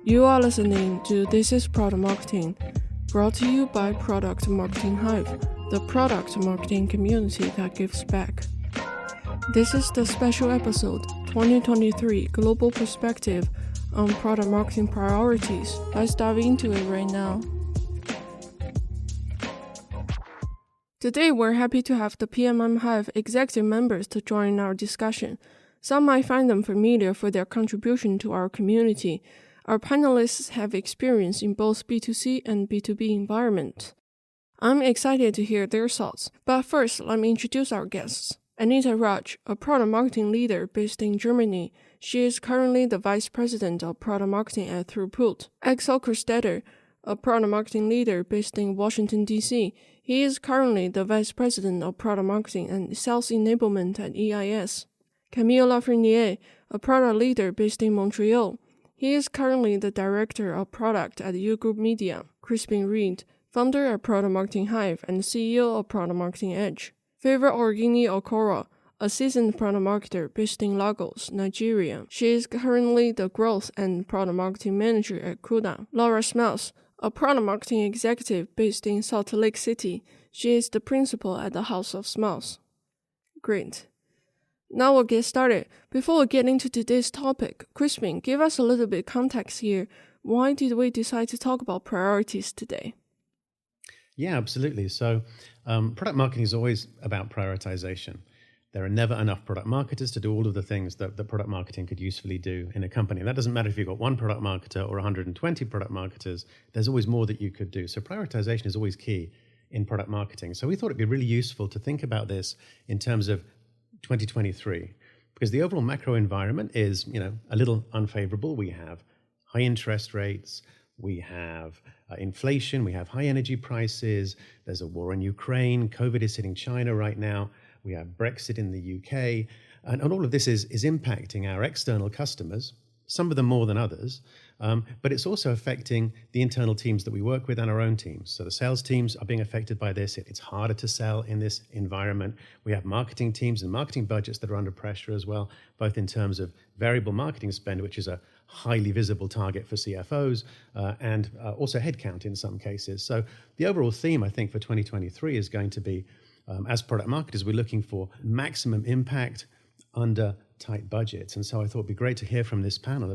You are listening to This is Product Marketing, brought to you by Product Marketing Hive, the product marketing community that gives back. This is the special episode, 2023 Global Perspective on Product Marketing Priorities. Let's dive into it right now. Today, we're happy to have the PMM Hive Executive Members to join our discussion. Some might find them familiar for their contribution to our community. Our panelists have experience in both B2C and B2B environment. I'm excited to hear their thoughts, but first, let me introduce our guests. Anita Raj, a product marketing leader based in Germany. She is currently the Vice President of Product Marketing at Throughput. Axel Kerstetter, a product marketing leader based in Washington, D.C. He is currently the Vice President of Product Marketing and Sales Enablement at EIS. Camille Lafreniere, a product leader based in Montreal. He is currently the Director of Product at U Group Media. Crispin Reed, founder of Product Marketing Hive and CEO of Product Marketing Edge. Favor Orgini Okoro, a seasoned product marketer based in Lagos, Nigeria. She is currently the Growth and Product Marketing Manager at Kuda. Laura Smells, a product marketing executive based in Salt Lake City. She is the principal at the House of Smells. Great. Now we'll get started. Before we get into today's topic, Crispin, give us a little bit of context here. Why did we decide to talk about priorities today? Yeah, absolutely. So product marketing is always about prioritization. There are never enough product marketers to do all of the things that the product marketing could usefully do in a company. That doesn't matter if you've got one product marketer or 120 product marketers. There's always more that you could do. So prioritization is always key in product marketing. So we thought it'd be really useful to think about this in terms of 2023, because the overall macro environment is, a little unfavorable. We have high interest rates, we have inflation, we have high energy prices, there's a war in Ukraine, COVID is hitting China right now, we have Brexit in the UK, and all of this is impacting our external customers, some of them more than others, but it's also affecting the internal teams that we work with and our own teams. So the sales teams are being affected by this. It's harder to sell in this environment. We have marketing teams and marketing budgets that are under pressure as well, both in terms of variable marketing spend, which is a highly visible target for CFOs, and also headcount in some cases. So the overall theme, I think, for 2023 is going to be, as product marketers, we're looking for maximum impact under tight budgets. And so I thought it'd be great to hear from this panel,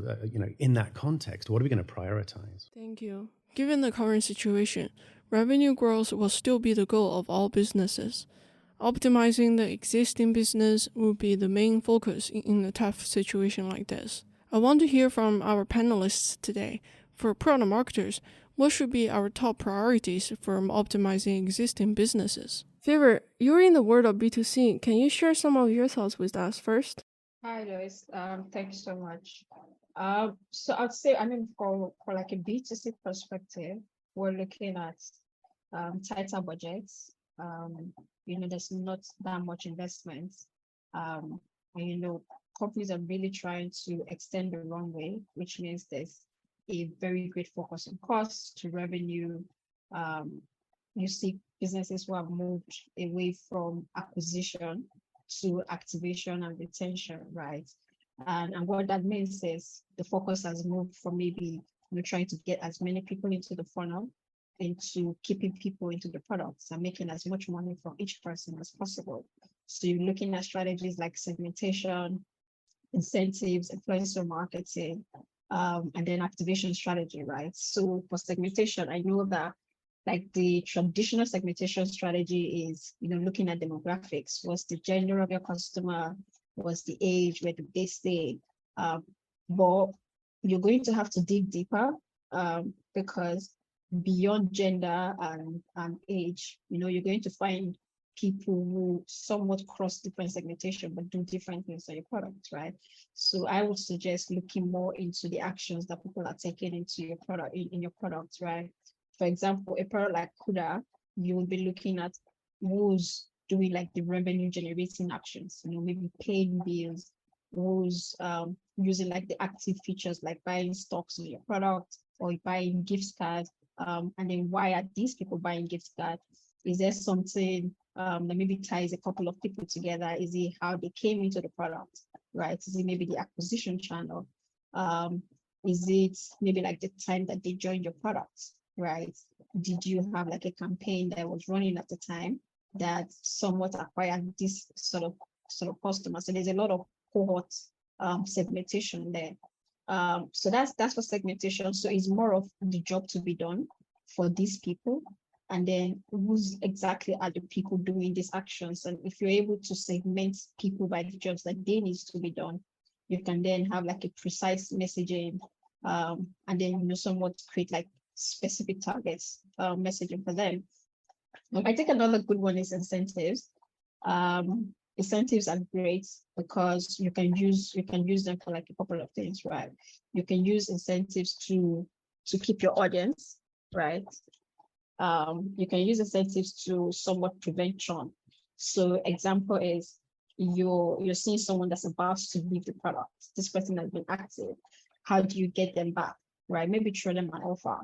in that context, what are we going to prioritize? Thank you. Given the current situation, revenue growth will still be the goal of all businesses. Optimizing the existing business will be the main focus in a tough situation like this. I want to hear from our panelists today. For product marketers, what should be our top priorities for optimizing existing businesses? Favor, you're in the world of B2C. Can you share some of your thoughts with us first? Hi, Lois. Thank you so much. So I'd say, for like a B2C perspective, we're looking at tighter budgets. There's not that much investment. Companies are really trying to extend the runway, which means there's a very great focus on cost to revenue. You see businesses who have moved away from acquisition to activation and retention, right? And what that means is the focus has moved from maybe trying to get as many people into the funnel into keeping people into the products and making as much money from each person as possible. So you're looking at strategies like segmentation, incentives, influencer marketing, and then activation strategy, right? So for segmentation, I know that like the traditional segmentation strategy is, looking at demographics. What's the gender of your customer? What's the age? Where do they stay? But you're going to have to dig deeper because beyond gender and age, you're going to find people who somewhat cross different segmentation but do different things on your product, right? So I would suggest looking more into the actions that people are taking into your product in your product, right? For example, a product like Kuda, you will be looking at who's doing like the revenue generating actions, maybe paying bills, who's using like the active features like buying stocks on your product or buying gift cards. And then why are these people buying gift cards? Is there something that maybe ties a couple of people together? Is it how they came into the product, right? Is it maybe the acquisition channel? Is it maybe like the time that they joined your product, right? Did you have like a campaign that was running at the time that somewhat acquired this sort of customer? So there's a lot of cohort segmentation there. So that's for segmentation. So it's more of the job to be done for these people, and then who's exactly are the people doing these actions. And if you're able to segment people by the jobs that they need to be done, you can then have like a precise messaging, and then somewhat create like specific targets messaging for them. I think another good one is incentives. Incentives are great because you can use them for like a couple of things, right? You can use incentives to keep your audience, right? You can use incentives to somewhat prevent churn. So example is you're seeing someone that's about to leave the product. This person has been active. How do you get them back, right? Maybe throw them an offer.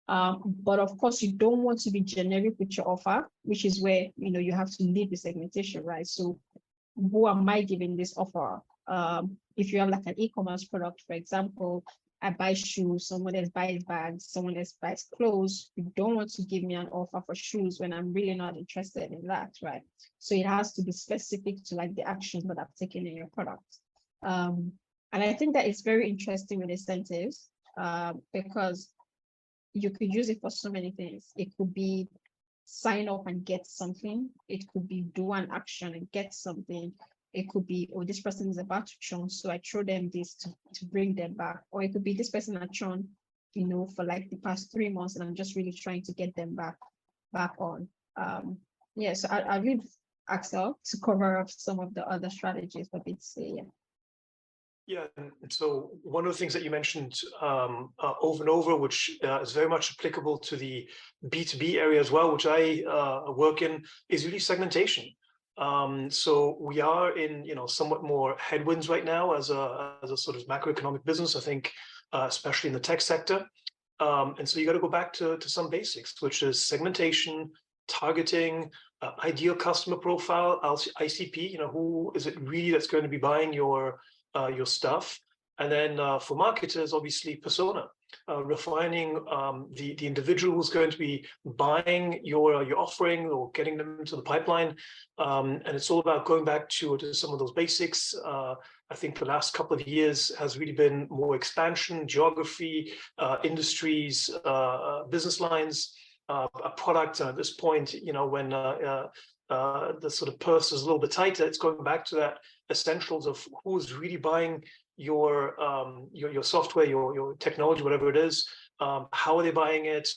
But of course, you don't want to be generic with your offer, which is where you have to lead with segmentation, right? So who am I giving this offer? If you have like an e-commerce product, for example, I buy shoes, someone else buys bags, someone else buys clothes. You don't want to give me an offer for shoes when I'm really not interested in that, right? So it has to be specific to like the actions that I've taken in your product. And I think that it's very interesting with incentives, because you could use it for so many things. It could be sign up and get something. It could be do an action and get something. It could be, oh, this person is about to churn, so I throw them this to bring them back. Or it could be this person had churn, for like the past 3 months, and I'm just really trying to get them back on. Yeah, so I leave Axel to cover up some of the other strategies for B2C. Yeah. Yeah, and so one of the things that you mentioned over and over, which is very much applicable to the B2B area as well, which I work in, is really segmentation. So we are in somewhat more headwinds right now as a sort of macroeconomic business, I think, especially in the tech sector. And so you got to go back to some basics, which is segmentation, targeting, ideal customer profile, ICP. Who is it really that's going to be buying your stuff? And then for marketers, obviously persona, refining the individual who's going to be buying your offering or getting them into the pipeline. And it's all about going back to some of those basics. I think the last couple of years has really been more expansion, geography, industries, business lines, a product. At this point, when the sort of purse is a little bit tighter, it's going back to that essentials of who's really buying your software, your technology, whatever it is. How are they buying it?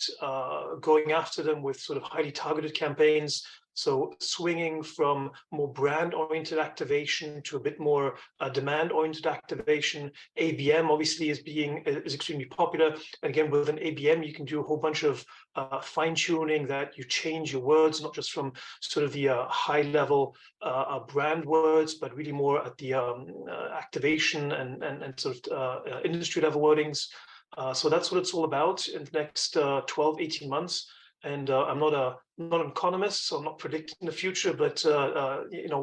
Going after them with sort of highly targeted campaigns. So swinging from more brand-oriented activation to a bit more demand-oriented activation. ABM obviously is extremely popular. And again, with an ABM, you can do a whole bunch of fine-tuning that you change your words, not just from sort of the high-level brand words, but really more at the activation and sort of industry-level wordings. So that's what it's all about in the next 12, 18 months. And I'm not an economist, so I'm not predicting the future, but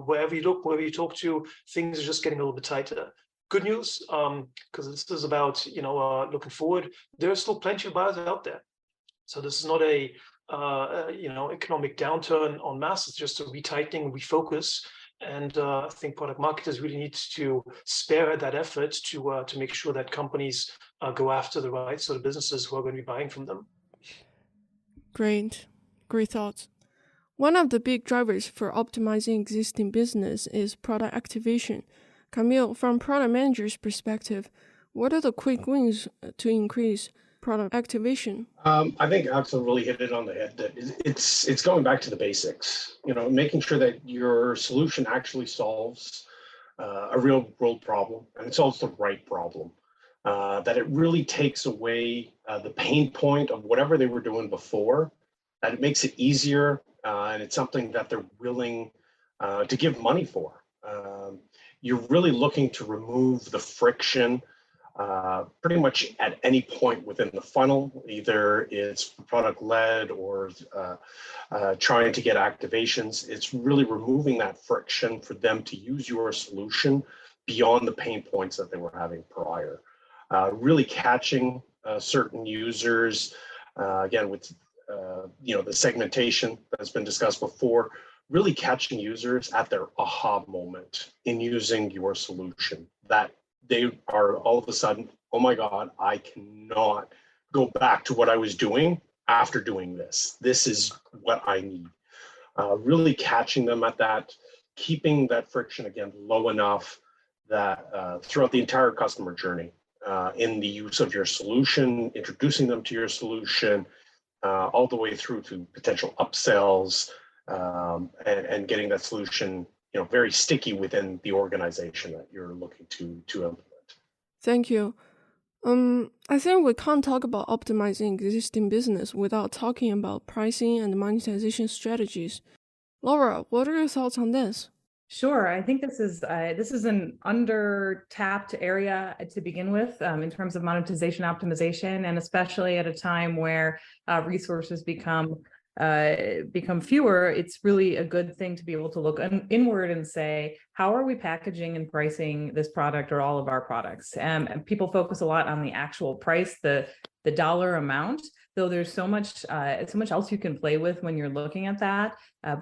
wherever you look, wherever you talk to, things are just getting a little bit tighter. Good news, because this is about looking forward. There are still plenty of buyers out there, so this is not a economic downturn en masse. It's just a retightening, refocus, and I think product marketers really need to spare that effort to make sure that companies go after the right sort of businesses who are going to be buying from them. Great thoughts. One of the big drivers for optimizing existing business is product activation. Camille, from product manager's perspective, what are the quick wins to increase product activation? I think Axel really hit it on the head. That it's going back to the basics. Making sure that your solution actually solves a real world problem, and it solves the right problem. That it really takes away the pain point of whatever they were doing before, that it makes it easier, and it's something that they're willing to give money for. You're really looking to remove the friction pretty much at any point within the funnel, either it's product-led or trying to get activations. It's really removing that friction for them to use your solution beyond the pain points that they were having prior. really catching certain users, again, with the segmentation that's been discussed before, really catching users at their aha moment in using your solution, that they are all of a sudden, oh my God, I cannot go back to what I was doing after doing this. This is what I need. Really catching them at that, keeping that friction, again, low enough that throughout the entire customer journey, in the use of your solution, introducing them to your solution, all the way through to potential upsells, and getting that solution, very sticky within the organization that you're looking to implement. Thank you. I think we can't talk about optimizing existing business without talking about pricing and monetization strategies. Laura, what are your thoughts on this? Sure. I think this is an under-tapped area to begin with in terms of monetization optimization, and especially at a time where resources become fewer. It's really a good thing to be able to look inward and say, how are we packaging and pricing this product or all of our products? And people focus a lot on the actual price, the dollar amount, though there's so much else you can play with when you're looking at that.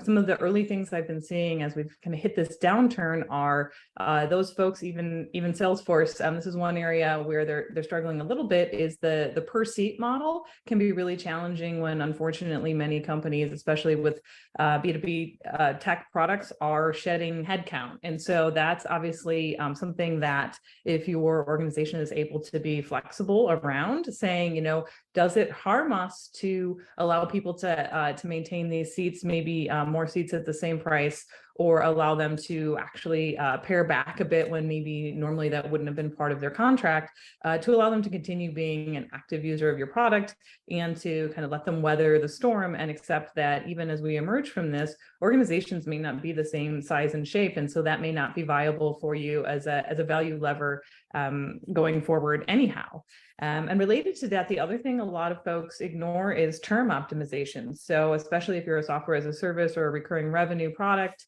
Some of the early things I've been seeing as we've kind of hit this downturn are those folks, even Salesforce. This is one area where they're struggling a little bit. Is the per seat model can be really challenging when, unfortunately, many companies, especially with B2B tech products, are shedding headcount, and so that's obviously something that if your organization is able to be flexible around, saying, does it harm us to allow people to maintain these seats, maybe more seats at the same price, or allow them to actually pare back a bit when maybe normally that wouldn't have been part of their contract, to allow them to continue being an active user of your product and to kind of let them weather the storm and accept that even as we emerge from this, organizations may not be the same size and shape. And so that may not be viable for you as a value lever going forward anyhow. And related to that, the other thing a lot of folks ignore is term optimization. So especially if you're a software as a service or a recurring revenue product,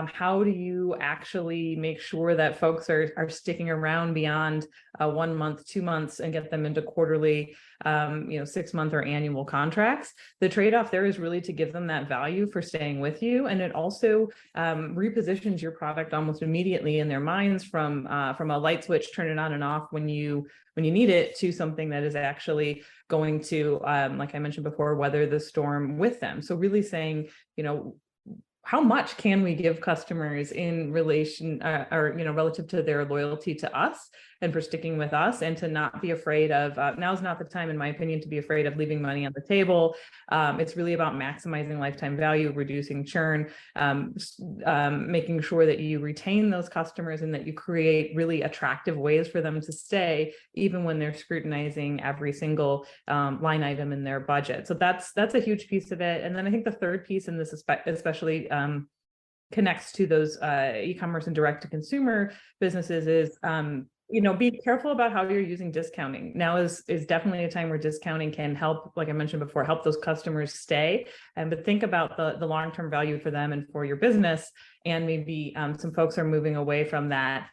how do you actually make sure that folks are sticking around beyond 1 month, 2 months, and get them into quarterly, 6-month or annual contracts? The trade-off there is really to give them that value for staying with you, and it also repositions your product almost immediately in their minds from a light switch, turn it on and off when you need it, to something that is actually going to, like I mentioned before, weather the storm with them. So really saying, how much can we give customers in relation or relative to their loyalty to us and for sticking with us, and to not be afraid of, now's not the time, in my opinion, to be afraid of leaving money on the table. It's really about maximizing lifetime value, reducing churn, making sure that you retain those customers and that you create really attractive ways for them to stay, even when they're scrutinizing every single line item in their budget. So that's a huge piece of it. And then I think the third piece, and this especially connects to those e-commerce and direct-to-consumer businesses, is be careful about how you're using discounting. Now is definitely a time where discounting can help, like I mentioned before, help those customers stay. But think about the long-term value for them and for your business. And maybe some folks are moving away from that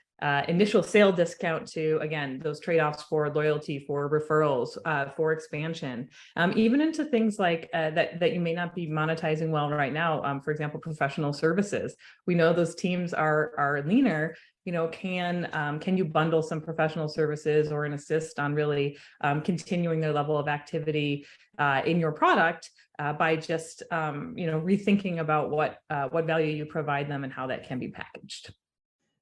initial sale discount to, again, those trade-offs for loyalty, for referrals, for expansion, even into things like that you may not be monetizing well right now. For example, professional services. We know those teams are leaner. Can you bundle some professional services or an assist on really continuing their level of activity in your product by just rethinking about what value you provide them and how that can be packaged.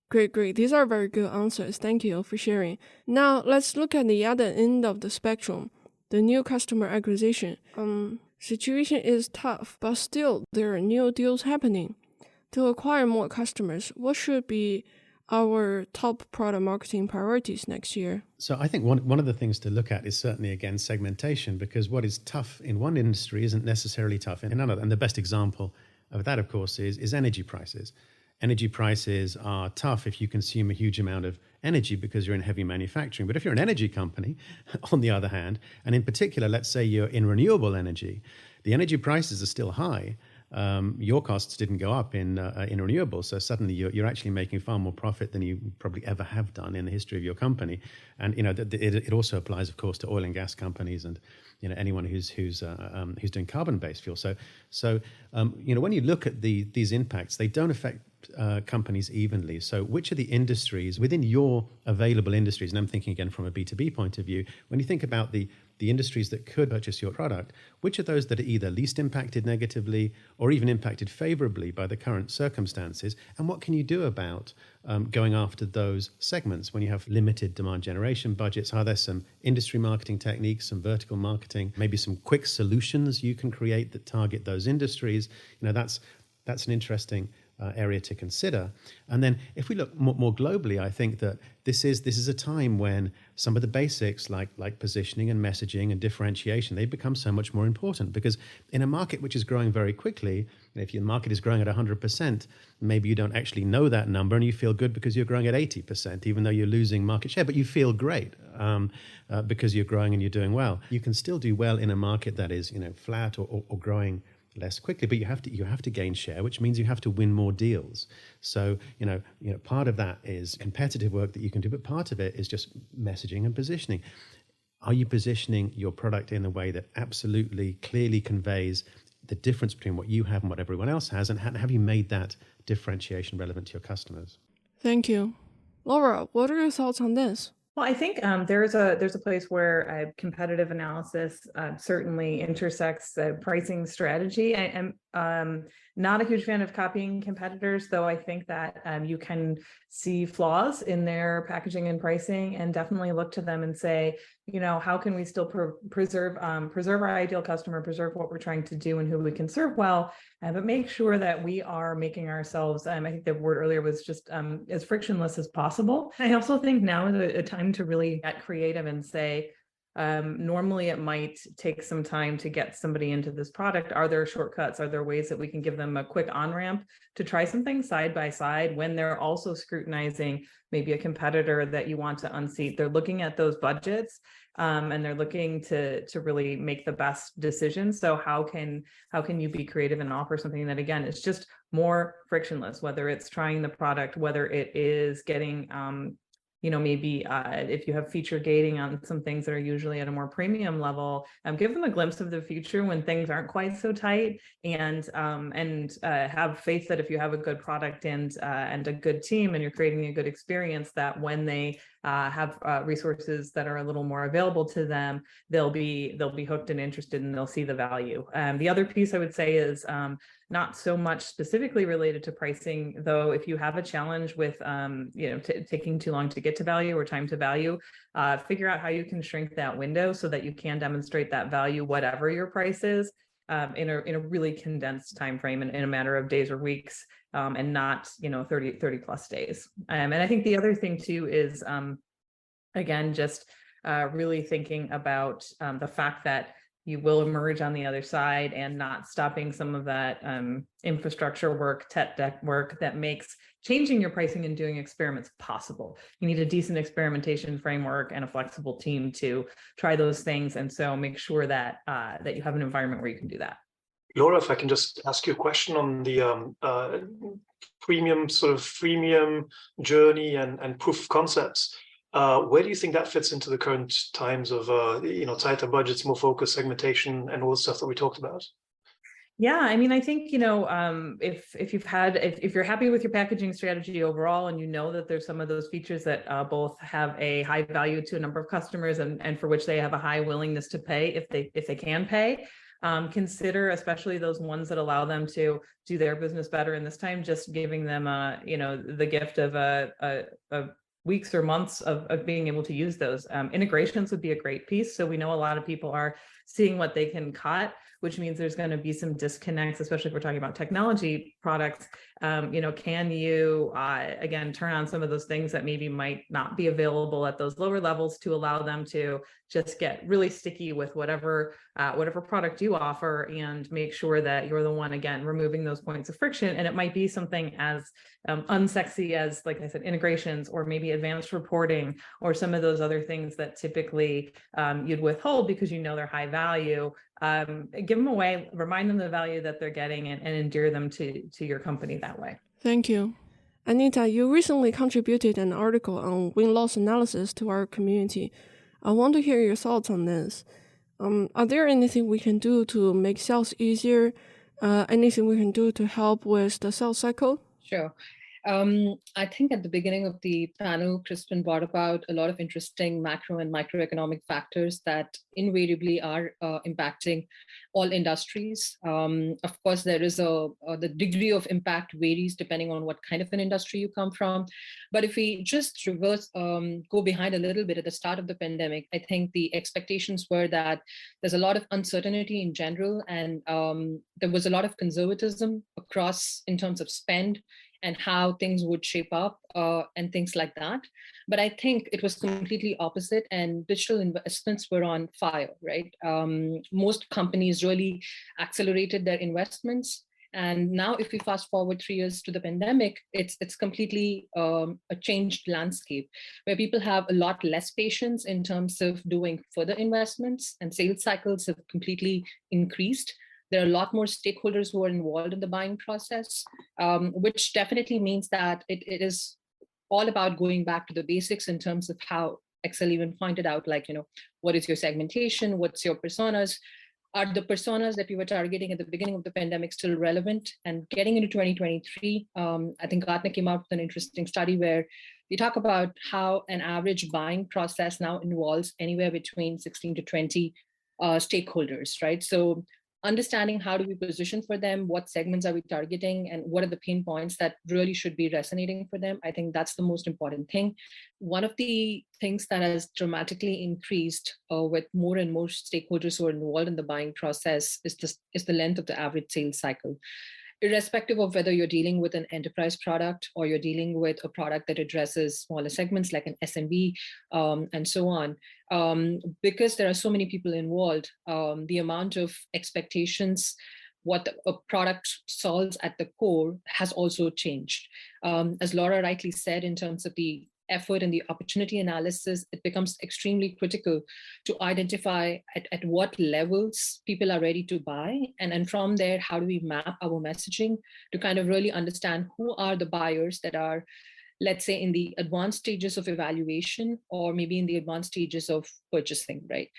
Great. These are very good answers. Thank you for sharing. Now let's look at the other end of the spectrum, the new customer acquisition. Situation is tough, but still there are new deals happening. To acquire more customers, what should be our top product marketing priorities next year? So I think one of the things to look at is certainly, again, segmentation, because what is tough in one industry isn't necessarily tough in another. And the best example of that, of course, is energy prices. Energy prices are tough if you consume a huge amount of energy because you're in heavy manufacturing. But if you're an energy company, on the other hand, and in particular, let's say you're in renewable energy, the energy prices are still high, your costs didn't go up in renewables. So suddenly you're actually making far more profit than you probably ever have done in the history of your company. And it also applies, of course, to oil and gas companies and anyone who's doing carbon-based fuel. So when you look at these impacts, they don't affect companies evenly. So which are the industries within your available industries? And I'm thinking again from a B2B point of view, when you think about the industries that could purchase your product, which are those that are either least impacted negatively or even impacted favorably by the current circumstances? And what can you do about going after those segments when you have limited demand generation budgets? Are there some industry marketing techniques, some vertical marketing, maybe some quick solutions you can create that target those industries? That's an interesting area to consider. And then if we look more globally, I think that this is a time when some of the basics like positioning and messaging and differentiation, they become so much more important, because in a market which is growing very quickly, if your market is growing at 100%, maybe you don't actually know that number and you feel good because you're growing at 80%, even though you're losing market share, but you feel great because you're growing and you're doing well. You can still do well in a market that is flat or growing less quickly, but you have to gain share, which means you have to win more deals. So part of that is competitive work that you can do, but part of it is just messaging and positioning. Are you positioning your product in a way that absolutely clearly conveys the difference between what you have and what everyone else has, and have you made that differentiation relevant to your customers? Thank you. Laura, what are your thoughts on this? Well, I think there's a place where competitive analysis certainly intersects pricing strategy. I am not a huge fan of copying competitors, though I think that you can see flaws in their packaging and pricing, and definitely look to them and say, how can we still preserve our ideal customer, preserve what we're trying to do and who we can serve well, but make sure that we are making ourselves, I think the word earlier was just as frictionless as possible. I also think now is a time to really get creative and say, normally it might take some time to get somebody into this product. Are there shortcuts? Are there ways that we can give them a quick on-ramp to try something side by side when they're also scrutinizing maybe a competitor that you want to unseat? They're looking at those budgets and they're looking to really make the best decisions. So how can you be creative and offer something that, again, is just more frictionless, whether it's trying the product, whether it is getting maybe if you have feature gating on some things that are usually at a more premium level, give them a glimpse of the future when things aren't quite so tight, and have faith that if you have a good product and a good team and you're creating a good experience, that when they have resources that are a little more available to them, they'll be hooked and interested, and they'll see the value. The other piece I would say is not so much specifically related to pricing, though. If you have a challenge with taking too long to get to value or time to value, figure out how you can shrink that window so that you can demonstrate that value, whatever your price is, in a really condensed time frame, in a matter of days or weeks, and not 30 plus days. And I think the other thing too is again, just really thinking about the fact that you will emerge on the other side, and not stopping some of that infrastructure work, tech deck work that makes changing your pricing and doing experiments possible. You need a decent experimentation framework and a flexible team to try those things. And so make sure that that you have an environment where you can do that. Laura, if I can just ask you a question on the freemium journey and proof of concepts. Where do you think that fits into the current times of tighter budgets, more focused segmentation, and all the stuff that we talked about? Yeah, I mean, I think if you're happy with your packaging strategy overall, and that there's some of those features that both have a high value to a number of customers and for which they have a high willingness to pay if they can pay. Consider especially those ones that allow them to do their business better in this time, just giving them the gift of a weeks or months of being able to use those. Integrations would be a great piece. So we know a lot of people are seeing what they can cut, which means there's going to be some disconnects, especially if we're talking about technology products. Can you, again, turn on some of those things that maybe might not be available at those lower levels to allow them to just get really sticky with whatever product you offer, and make sure that you're the one, again, removing those points of friction. And it might be something as unsexy as, like I said, integrations, or maybe advanced reporting, or some of those other things that typically you'd withhold because they're high value, give them away, remind them the value that they're getting, and endear them to your company that way. Thank you. Anita, you recently contributed an article on win-loss analysis to our community. I want to hear your thoughts on this. Are there anything we can do to make sales easier? Anything we can do to help with the sales cycle? Sure. I think at the beginning of the panel, Crispin brought about a lot of interesting macro and microeconomic factors that invariably are impacting all industries. Of course, there is the degree of impact varies depending on what kind of an industry you come from. But if we just reverse, go behind a little bit at the start of the pandemic, I think the expectations were that there's a lot of uncertainty in general, and there was a lot of conservatism across in terms of spend and how things would shape up and things like that. But I think it was completely opposite, and digital investments were on fire, right? Most companies really accelerated their investments. And now if we fast forward 3 years to the pandemic, it's completely a changed landscape where people have a lot less patience in terms of doing further investments, and sales cycles have completely increased. There are a lot more stakeholders who are involved in the buying process, which definitely means that it is all about going back to the basics in terms of how Excel even pointed out, like, what is your segmentation? What's your personas? Are the personas that we were targeting at the beginning of the pandemic still relevant? And getting into 2023, I think Gartner came out with an interesting study where we talk about how an average buying process now involves anywhere between 16 to 20 stakeholders, right? So understanding how do we position for them, what segments are we targeting, and what are the pain points that really should be resonating for them. I think that's the most important thing. One of the things that has dramatically increased with more and more stakeholders who are involved in the buying process is the length of the average sales cycle. Irrespective of whether you're dealing with an enterprise product or you're dealing with a product that addresses smaller segments like an SMB and so on, because there are so many people involved, the amount of expectations, what a product solves at the core has also changed. As Laura rightly said, in terms of the effort and the opportunity analysis, it becomes extremely critical to identify at what levels people are ready to buy. And from there, how do we map our messaging to kind of really understand who are the buyers that are, let's say, in the advanced stages of evaluation, or maybe in the advanced stages of purchasing, right?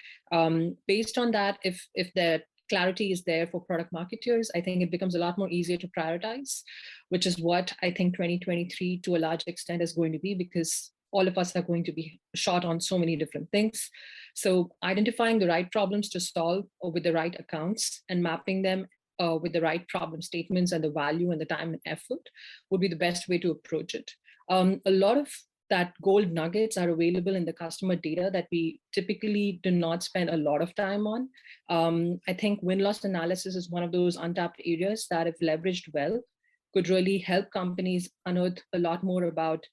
Based on that, if the clarity is there for product marketers, I think it becomes a lot more easier to prioritize, which is what I think 2023 to a large extent is going to be, because all of us are going to be short on so many different things. So identifying the right problems to solve with the right accounts and mapping them with the right problem statements and the value and the time and effort would be the best way to approach it. A lot of that gold nuggets are available in the customer data that we typically do not spend a lot of time on. I think win-loss analysis is one of those untapped areas that, if leveraged well, could really help companies unearth a lot more about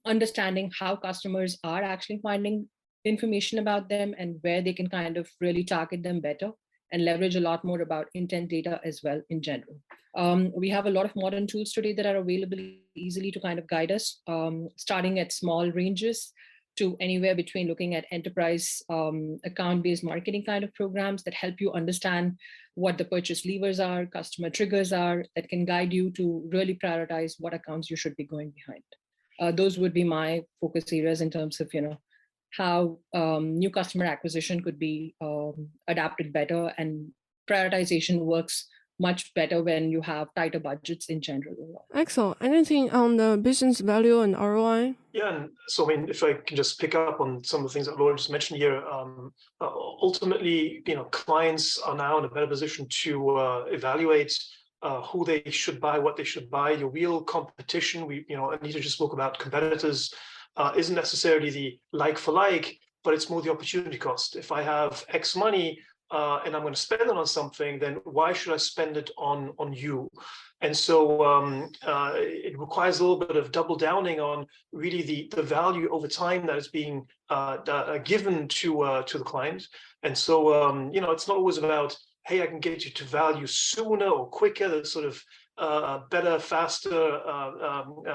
understanding how customers are actually finding information about them and where they can kind of really target them better, and leverage a lot more about intent data as well in general. We have a lot of modern tools today that are available easily to kind of guide us, starting at small ranges to anywhere between looking at enterprise account-based marketing kind of programs that help you understand what the purchase levers are, customer triggers are, that can guide you to really prioritize what accounts you should be going behind. Those would be my focus areas in terms of, how new customer acquisition could be adapted better, and prioritization works much better when you have tighter budgets in general. Excellent. Anything on the business value and ROI? Yeah, and so if I can just pick up on some of the things that Laura just mentioned here, ultimately, clients are now in a better position to evaluate who they should buy, what they should buy. Your real competition, Anita just spoke about competitors, isn't necessarily the like for like, but it's more the opportunity cost. If I have X money and I'm going to spend it on something, then why should I spend it on you? And so it requires a little bit of double downing on really the value over time that is being given to the client. And so it's not always about, hey, I can get you to value sooner or quicker. There's sort of better, faster,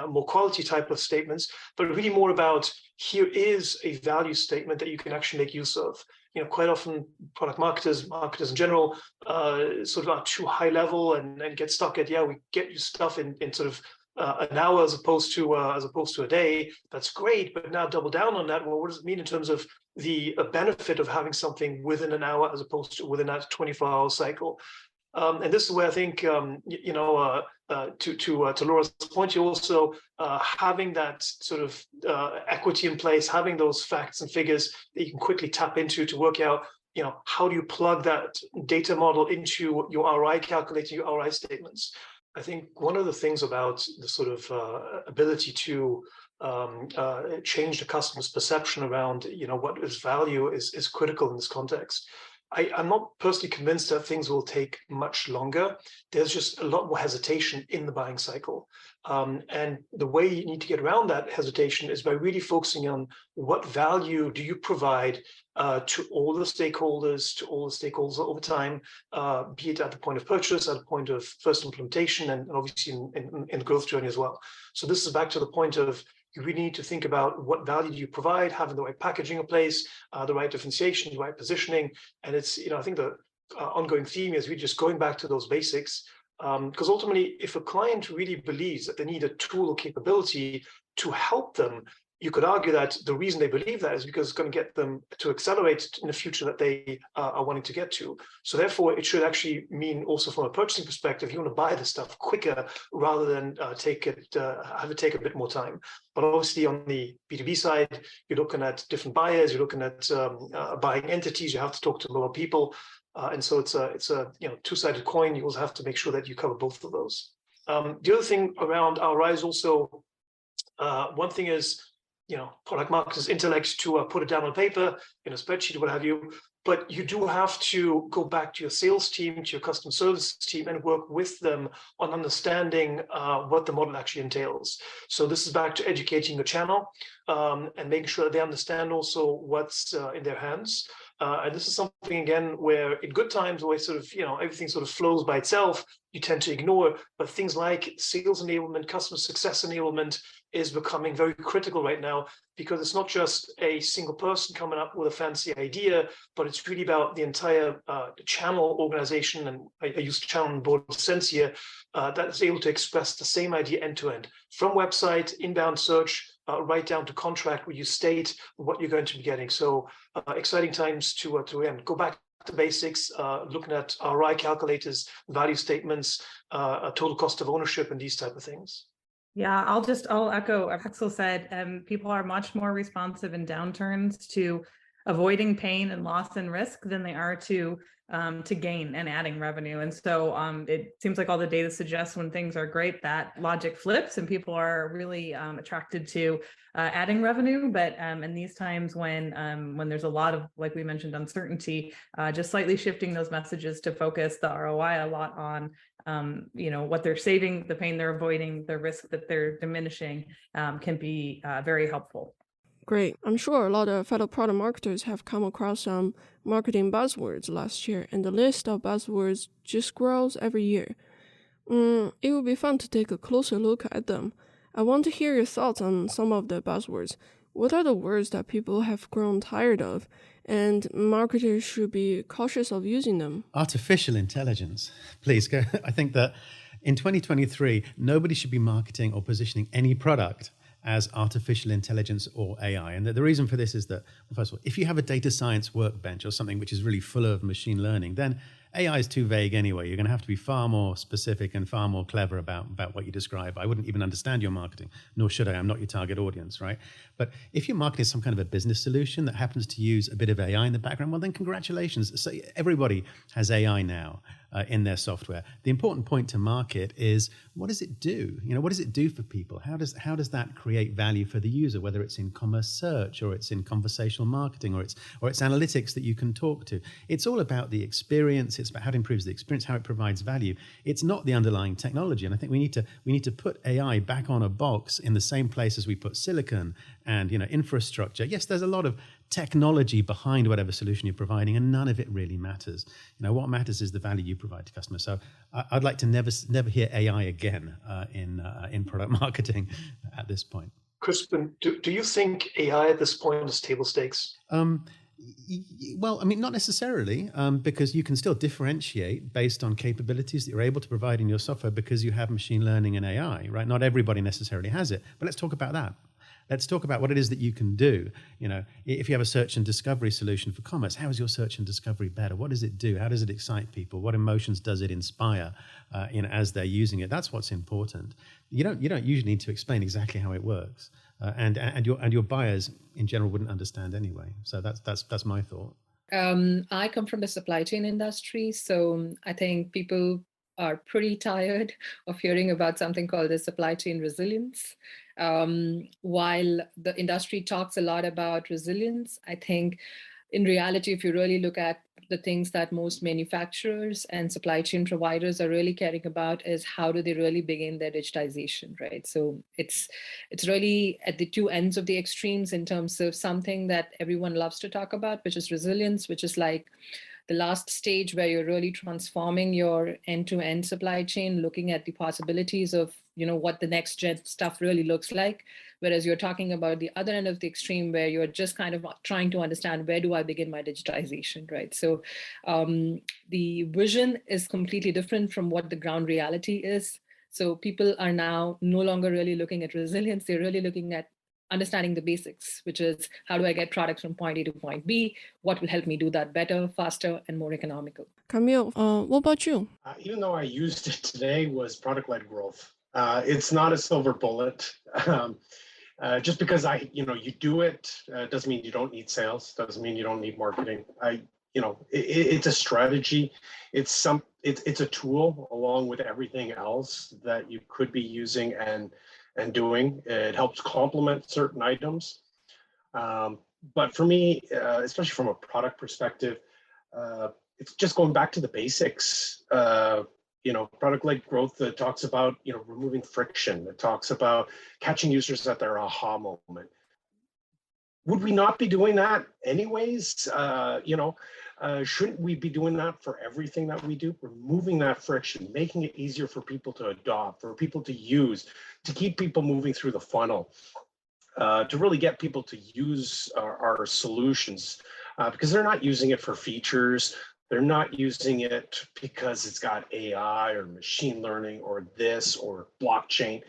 more quality type of statements, but really more about here is a value statement that you can actually make use of. Quite often product marketers in general, sort of are too high level and get stuck at, we get you stuff in sort of an hour as opposed to a day. That's great, but now double down on that. Well, what does it mean in terms of the benefit of having something within an hour as opposed to within that 24-hour cycle? And this is where I think, to Laura's point, you also having that sort of equity in place, having those facts and figures that you can quickly tap into to work out, how do you plug that data model into your ROI calculator, your ROI statements? I think one of the things about the sort of ability to change the customer's perception around, what is value is critical in this context. I'm not personally convinced that things will take much longer. There's just a lot more hesitation in the buying cycle. And the way you need to get around that hesitation is by really focusing on what value do you provide to all the stakeholders over time, be it at the point of purchase, at the point of first implementation, and obviously in the growth journey as well. So this is back to the point of, you really need to think about what value do you provide, having the right packaging in place, the right differentiation, the right positioning. And it's, I think the ongoing theme is really just going back to those basics. Because ultimately, if a client really believes that they need a tool or capability to help them, you could argue that the reason they believe that is because it's going to get them to accelerate in the future that they are wanting to get to. So therefore, it should actually mean also from a purchasing perspective, you want to buy the stuff quicker rather than have it take a bit more time. But obviously on the B2B side, you're looking at different buyers, you're looking at buying entities, you have to talk to a lot of people. And so it's a two-sided coin. You also have to make sure that you cover both of those. The other thing around ROI is also, one thing is, product marketers' intellect to put it down on paper, in a spreadsheet, what have you. But you do have to go back to your sales team, to your customer service team, and work with them on understanding what the model actually entails. So this is back to educating your channel and making sure that they understand also what's in their hands. And this is something, again, where in good times, where sort of, everything sort of flows by itself, you tend to ignore. But things like sales enablement, customer success enablement is becoming very critical right now, because it's not just a single person coming up with a fancy idea, but it's really about the entire channel organization, and I use channel in broad sense here, that is able to express the same idea end to end, from website, inbound search, right down to contract, where you state what you're going to be getting. So exciting times to go back to basics, looking at ROI calculators, value statements, total cost of ownership, and these type of things. Yeah, I'll echo what Axel said. People are much more responsive in downturns to avoiding pain and loss and risk than they are to gain and adding revenue. And so it seems like all the data suggests when things are great, that logic flips and people are really attracted to adding revenue. But in these times when there's a lot of, like we mentioned, uncertainty, just slightly shifting those messages to focus the ROI a lot on what they're saving, the pain they're avoiding, the risk that they're diminishing, can be very helpful. Great. I'm sure a lot of fellow product marketers have come across some marketing buzzwords last year, and the list of buzzwords just grows every year. It would be fun to take a closer look at them. I want to hear your thoughts on some of the buzzwords. What are the words that people have grown tired of, and marketers should be cautious of using them? Artificial intelligence. Please go. I think that in 2023, nobody should be marketing or positioning any product as artificial intelligence or AI. And the reason for this is that, well, first of all, if you have a data science workbench or something which is really full of machine learning, then AI is too vague anyway. You're going to have to be far more specific and far more clever about what you describe. I wouldn't even understand your marketing, nor should I. I'm not your target audience, right? But if you're marketing some kind of a business solution that happens to use a bit of AI in the background, well, then congratulations. So everybody has AI now in their software. The important point to market is, what does it do? What does it do for people? How does that create value for the user, whether it's in commerce search or it's in conversational marketing or it's analytics that you can talk to? It's all about the experience. It's about how it improves the experience, how it provides value. It's not the underlying technology. And I think we need to put AI back on a box in the same place as we put silicon and infrastructure. Yes, there's a lot of technology behind whatever solution you're providing, and none of it really matters. What matters is the value you provide to customers. So I'd like to never hear AI again in product marketing at this point. Crispin, do you think AI at this point is table stakes? Well, not necessarily, because you can still differentiate based on capabilities that you're able to provide in your software because you have machine learning and AI, right? Not everybody necessarily has it, but let's talk about that. Let's talk about what it is that you can do. If you have a search and discovery solution for commerce, how is your search and discovery better? What does it do? How does it excite people? What emotions does it inspire as they're using it? That's what's important. You don't usually need to explain exactly how it works. And your buyers in general wouldn't understand anyway. So that's my thought. I come from the supply chain industry, so I think people are pretty tired of hearing about something called the supply chain resilience. While the industry talks a lot about resilience, I think in reality, if you really look at the things that most manufacturers and supply chain providers are really caring about is how do they really begin their digitization, right? So it's really at the two ends of the extremes in terms of something that everyone loves to talk about, which is resilience, which is like the last stage where you're really transforming your end-to-end supply chain, looking at the possibilities of, what the next gen stuff really looks like. Whereas you're talking about the other end of the extreme where you're just kind of trying to understand where do I begin my digitization, right? So the vision is completely different from what the ground reality is. So people are now no longer really looking at resilience. They're really looking at understanding the basics, which is how do I get products from point A to point B? What will help me do that better, faster, and more economical? Camille, what about you? Even though I used it today was product-led growth. It's not a silver bullet. Just because you do it doesn't mean you don't need sales. Doesn't mean you don't need marketing. It's a strategy. It's a tool along with everything else that you could be using and doing. It helps complement certain items. But for me, especially from a product perspective, it's just going back to the basics. Product-led growth that talks about, removing friction. It talks about catching users at their aha moment. Would we not be doing that anyways? Shouldn't we be doing that for everything that we do? Removing that friction, making it easier for people to adopt, for people to use, to keep people moving through the funnel, to really get people to use our solutions because they're not using it for features. They're not using it because it's got AI or machine learning or this or blockchain.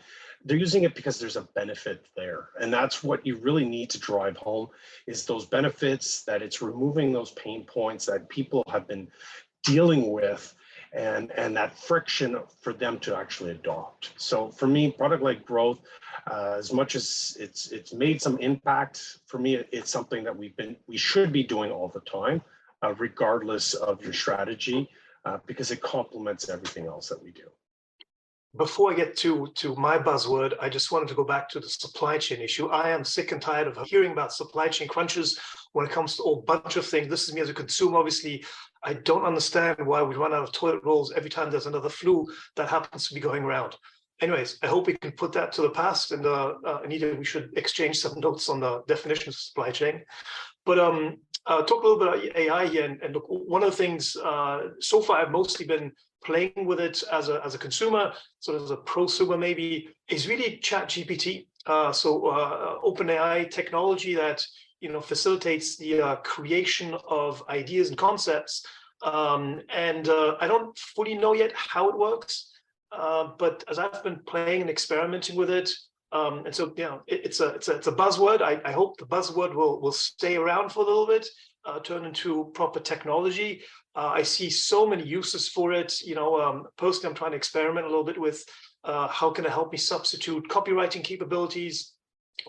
They're using it because there's a benefit there. And that's what you really need to drive home is those benefits, that it's removing those pain points that people have been dealing with and that friction for them to actually adopt. So for me, product-led growth, as much as it's made some impact, for me, it's something that we should be doing all the time. Regardless of your strategy, because it complements everything else that we do. Before I get to my buzzword, I just wanted to go back to the supply chain issue. I am sick and tired of hearing about supply chain crunches when it comes to a bunch of things. This is me as a consumer, obviously. I don't understand why we run out of toilet rolls every time there's another flu that happens to be going around. Anyways, I hope we can put that to the past, and Anita, we should exchange some notes on the definition of supply chain. But talk a little bit about AI here, and look, one of the things so far I've mostly been playing with it as a consumer, sort of as a prosumer maybe, is really ChatGPT. OpenAI technology that facilitates the creation of ideas and concepts. I don't fully know yet how it works, but as I've been playing and experimenting with it. It's a buzzword. I hope the buzzword will stay around for a little bit, turn into proper technology. I see so many uses for it. Personally, I'm trying to experiment a little bit with how can it help me substitute copywriting capabilities?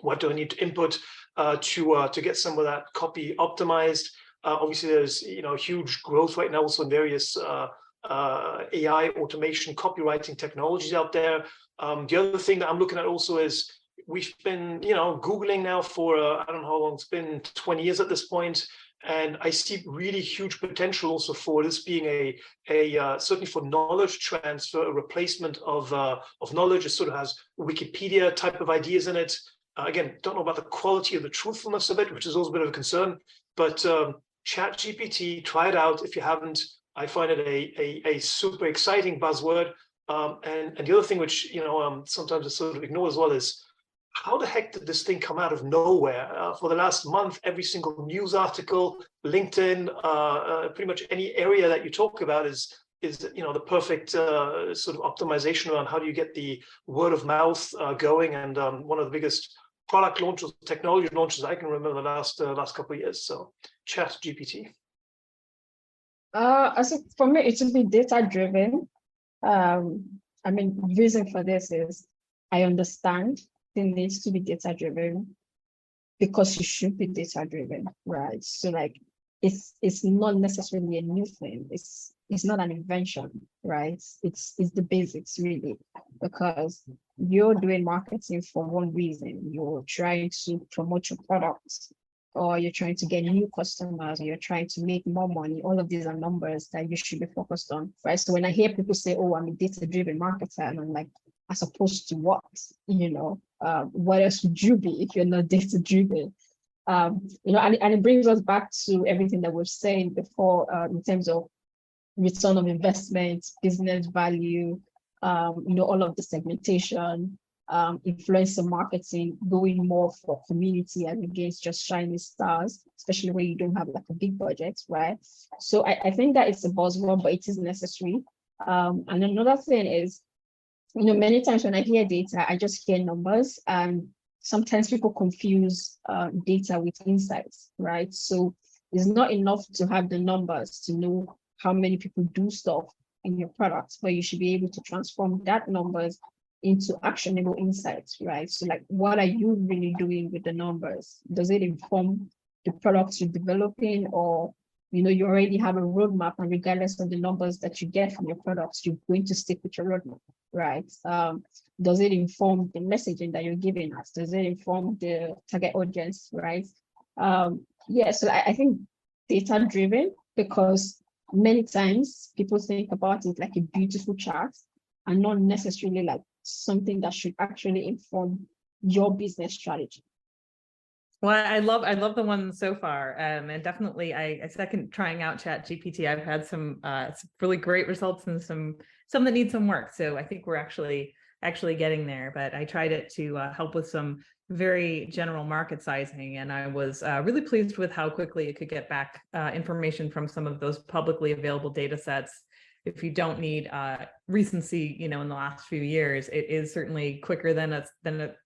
What do I need to input to get some of that copy optimized? Obviously, there's huge growth right now also in various AI automation copywriting technologies out there. The other thing that I'm looking at also is we've been, Googling now for, I don't know how long, it's been 20 years at this point. And I see really huge potential also for this being a certainly for knowledge transfer, a replacement of knowledge. It sort of has Wikipedia type of ideas in it. Again, don't know about the quality or the truthfulness of it, which is always a bit of a concern, but ChatGPT, try it out if you haven't. I find it a super exciting buzzword. And the other thing which, sometimes is sort of ignored as well is, how the heck did this thing come out of nowhere? For the last month, every single news article, LinkedIn, pretty much any area that you talk about is the perfect sort of optimization around how do you get the word of mouth going. And one of the biggest product launches, technology launches I can remember the last couple of years. So Chat GPT. For me, it should be data driven. Reason for this is I understand it needs to be data driven because you should be data driven, right? So like it's not necessarily a new thing. It's not an invention, right? It's the basics really, because you're doing marketing for one reason. You're trying to promote your products, or you're trying to get new customers, or you're trying to make more money. All of these are numbers that you should be focused on, right? So when I hear people say, oh, I'm a data-driven marketer, and I'm like, as opposed to what? What else would you be if you're not data-driven? And it brings us back to everything that we've said before in terms of return on investment, business value, all of the segmentation, influencer marketing, going more for community and against just shiny stars, especially when you don't have like a big budget, right? So I think that it's a buzzword, but it is necessary. And another thing is, many times when I hear data, I just hear numbers, and sometimes people confuse data with insights, right? So it's not enough to have the numbers to know how many people do stuff in your products, but you should be able to transform that numbers into actionable insights, right? So like, what are you really doing with the numbers? Does it inform the products you're developing, or you already have a roadmap, and regardless of the numbers that you get from your products, you're going to stick with your roadmap, right? Does it inform the messaging that you're giving us? Does it inform the target audience, right? So I think data driven, because many times people think about it like a beautiful chart and not necessarily like something that should actually inform your business strategy. Well, I love the one so far, and definitely I second trying out Chat GPT. I've had some really great results and some that need some work. So I think we're actually getting there. But I tried it to help with some very general market sizing, and I was really pleased with how quickly it could get back information from some of those publicly available data sets. If you don't need recency, in the last few years, it is certainly quicker than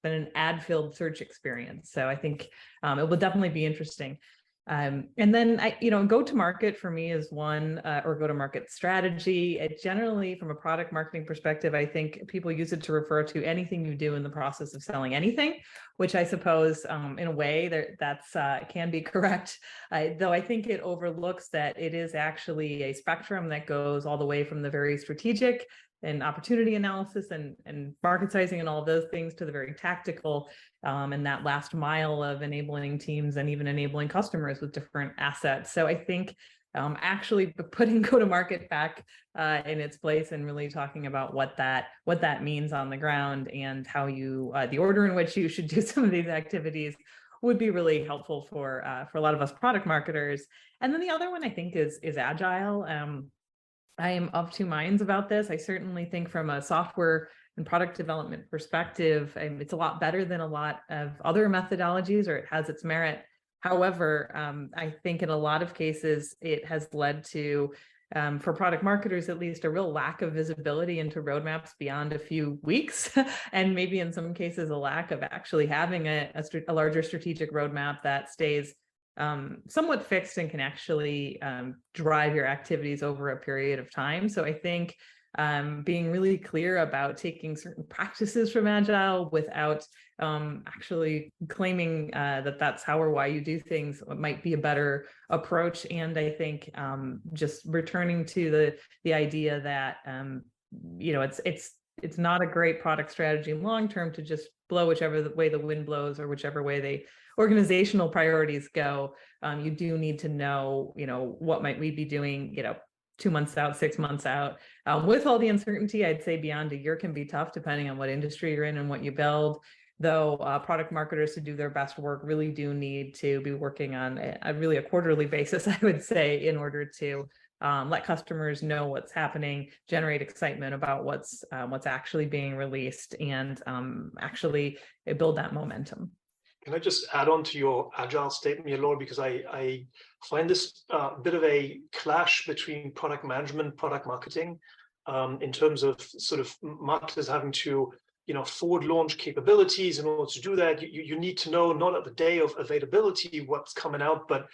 an ad-filled search experience. So I think it will definitely be interesting. And then go-to-market for me is one, or go-to-market strategy. It generally, from a product marketing perspective, I think people use it to refer to anything you do in the process of selling anything, which I suppose in a way that's can be correct, though I think it overlooks that it is actually a spectrum that goes all the way from the very strategic and opportunity analysis and market sizing and all of those things to the very tactical, and that last mile of enabling teams and even enabling customers with different assets. So I think actually putting go-to-market back in its place and really talking about what that means on the ground and how you the order in which you should do some of these activities would be really helpful for a lot of us product marketers. And then the other one I think is agile. I am of two minds about this. I certainly think from a software and product development perspective, it's a lot better than a lot of other methodologies, or it has its merit. However, I think in a lot of cases, it has led to, for product marketers at least, a real lack of visibility into roadmaps beyond a few weeks, and maybe in some cases, a lack of actually having a larger strategic roadmap that stays somewhat fixed and can actually drive your activities over a period of time. So I think being really clear about taking certain practices from Agile without actually claiming that that's how or why you do things might be a better approach. And I think just returning to the idea that it's not a great product strategy long term to just blow whichever way the wind blows or whichever way the organizational priorities go. You do need to know, what might we be doing, 2 months out, 6 months out. With all the uncertainty, I'd say beyond a year can be tough depending on what industry you're in and what you build. though product marketers, to do their best work, really do need to be working on a quarterly basis, I would say, in order to let customers know what's happening, generate excitement about what's actually being released, and actually build that momentum. Can I just add on to your agile statement, here, Laura, because I find this bit of a clash between product management, product marketing, in terms of sort of marketers having to, forward launch capabilities. In order to do that, you need to know not at the day of availability what's coming out, but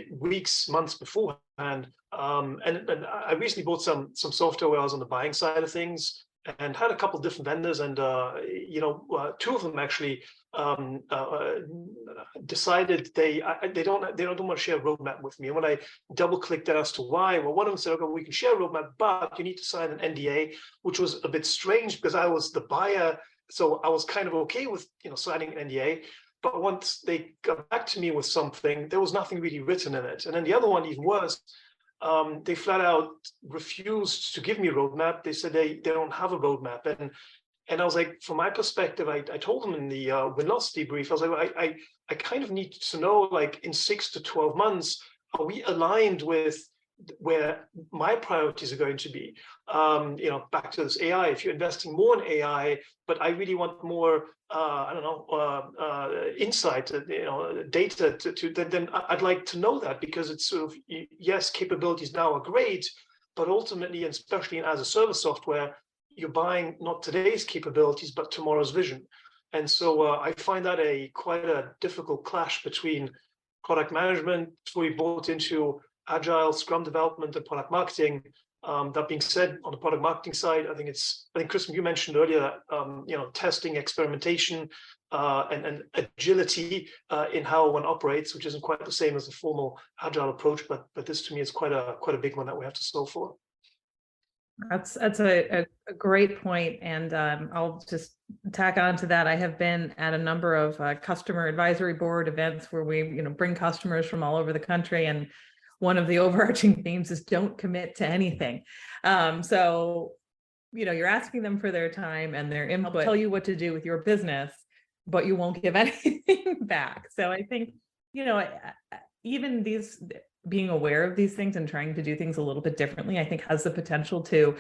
weeks, months beforehand. And I recently bought some software where I was on the buying side of things, and had a couple of different vendors, and two of them actually decided they don't want to share a roadmap with me. And when I double clicked as to why, well, one of them said, okay, we can share a roadmap, but you need to sign an NDA, which was a bit strange because I was the buyer, so I was kind of okay with signing an NDA. But once they got back to me with something, there was nothing really written in it. And then the other one, even worse, they flat out refused to give me a roadmap. They said they don't have a roadmap. And I was like, from my perspective, I told them in the win-loss debrief, I was like, I kind of need to know, like, in 6 to 12 months, are we aligned with where my priorities are going to be? Back to this AI, if you're investing more in AI, but I really want more, insight, data then I'd like to know that, because it's sort of, yes, capabilities now are great, but ultimately, and especially in as a service software, you're buying not today's capabilities, but tomorrow's vision. And so I find that quite a difficult clash between product management, fully bought into agile Scrum development, and product marketing. That being said, on the product marketing side, I think Kristen, you mentioned earlier that testing, experimentation, and agility in how one operates, which isn't quite the same as the formal agile approach, but this to me is quite a big one that we have to solve for. That's a great point, and I'll just tack on to that. I have been at a number of customer advisory board events where we bring customers from all over the country, and one of the overarching themes is don't commit to anything. So you're asking them for their time and their input, tell you what to do with your business, but you won't give anything back. So I think even being aware of these things and trying to do things a little bit differently, I think has the potential to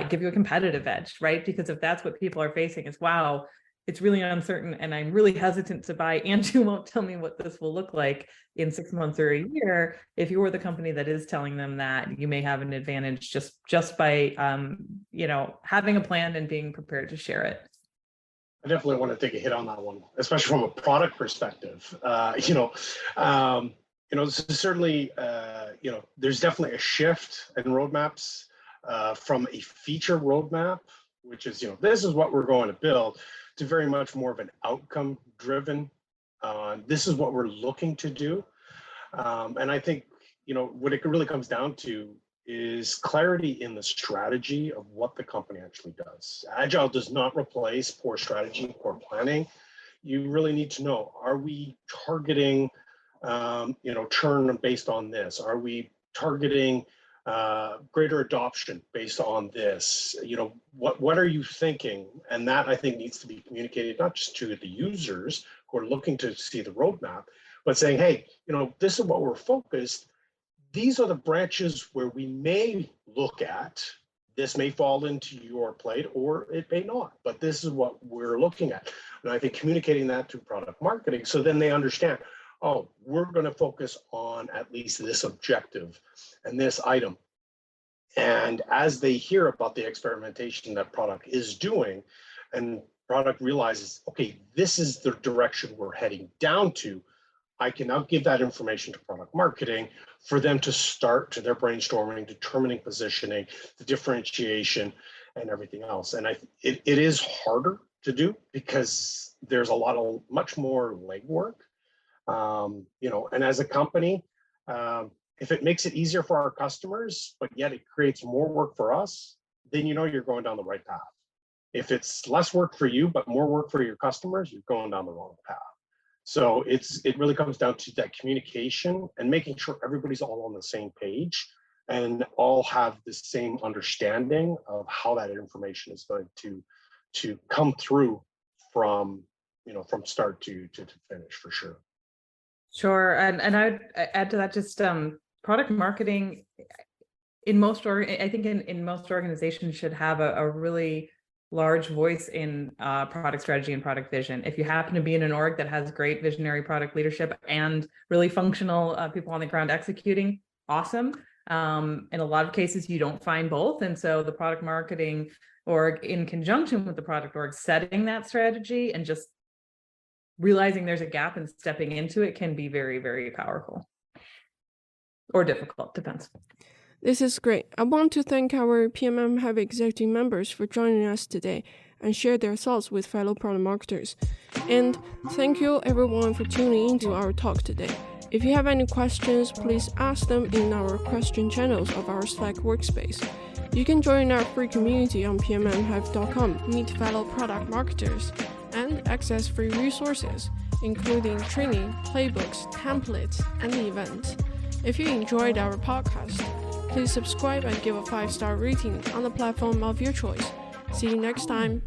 give you a competitive edge, right? Because if that's what people are facing is, wow, it's really uncertain and I'm really hesitant to buy, and you won't tell me what this will look like in 6 months or a year. If you're the company that is telling them that, you may have an advantage just by having a plan and being prepared to share it. I definitely want to take a hit on that one, especially from a product perspective. Certainly, there's definitely a shift in roadmaps from a feature roadmap, which is, this is what we're going to build, to very much more of an outcome driven. This is what we're looking to do. And I think, what it really comes down to is clarity in the strategy of what the company actually does. Agile does not replace poor strategy, poor planning. You really need to know, are we targeting churn based on this? Are we targeting greater adoption based on this? What are you thinking? And that, I think, needs to be communicated not just to the users who are looking to see the roadmap, but saying, hey, this is what we're focused. These are the branches where we may look at. This may fall into your plate or it may not, but this is what we're looking at. And I think communicating that to product marketing, so then they understand, oh, we're going to focus on at least this objective and this item. And as they hear about the experimentation that product is doing, and product realizes, okay, this is the direction we're heading down to, I can now give that information to product marketing for them to start to their brainstorming, determining positioning, the differentiation, and everything else. And it is harder to do because there's much more legwork. And as a company, if it makes it easier for our customers, but yet it creates more work for us, then you're going down the right path. If it's less work for you, but more work for your customers, you're going down the wrong path. So it really comes down to that communication and making sure everybody's all on the same page and all have the same understanding of how that information is going to come through from from start to finish for sure. Sure, and I'd add to that just product marketing in most I think in most organizations should have a really large voice in product strategy and product vision. If you happen to be in an org that has great visionary product leadership and really functional people on the ground executing, awesome. In a lot of cases, you don't find both. And so the product marketing org in conjunction with the product org setting that strategy and just realizing there's a gap and stepping into it can be very, very powerful or difficult, depends. This is great. I want to thank our PMM Hive Executive Members for joining us today and share their thoughts with fellow product marketers. And thank you everyone for tuning into our talk today. If you have any questions, please ask them in our question channels of our Slack workspace. You can join our free community on pmmhive.com, meet fellow product marketers, and access free resources, including training, playbooks, templates, and events. If you enjoyed our podcast, please subscribe and give a 5-star rating on the platform of your choice. See you next time.